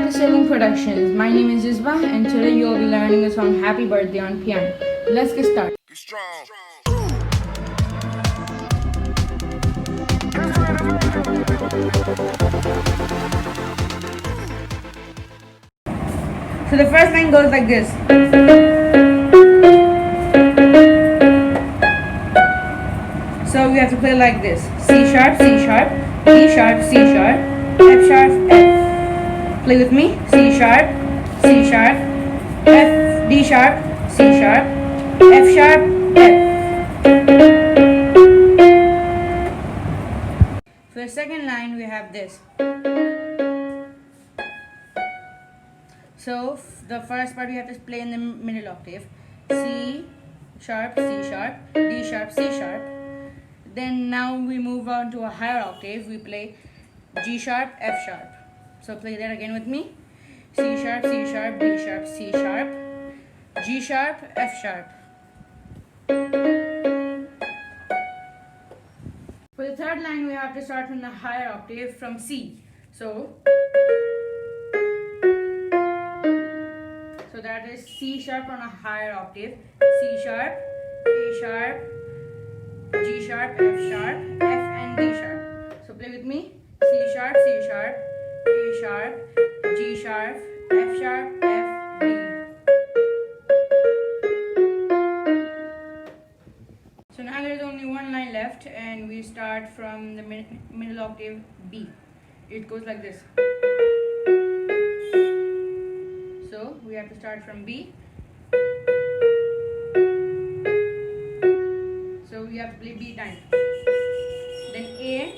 back to Sailing Productions. My name is Isba and today you'll be learning the song Happy Birthday on piano. Let's get started. Be strong. So the first line goes like this. So we have to play like this. C sharp, C sharp, D sharp, C sharp, F sharp, F. Play with me. C sharp, C sharp, F, D sharp, C sharp, F sharp, F. For the second line we have this. So the first part we have to play in the middle octave. C sharp, C sharp, D sharp, C sharp. Then now we move on to a higher octave. We play G sharp, F sharp. So play that again with me. C sharp, C sharp, D sharp, C sharp, G sharp, F sharp. For the third line we have to start from the higher octave from C. So that is C sharp on a higher octave, C sharp, A sharp, G sharp, F sharp, F and D sharp. So play with me. C sharp, C sharp, A sharp, G sharp, F sharp, F, D. So now there is only one line left and we start from the middle octave B. It goes like this. So we have to start from B. So we have to play B time. Then A,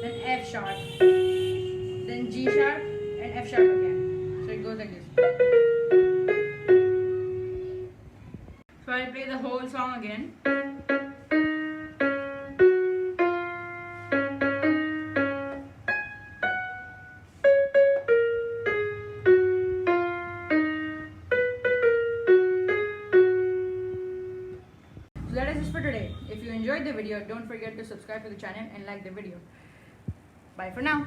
then F sharp, then G sharp and F sharp again. So it goes like this. So I'll play the whole song again. So that is it for today. If you enjoyed the video, don't forget to subscribe to the channel and like the video. Bye for now.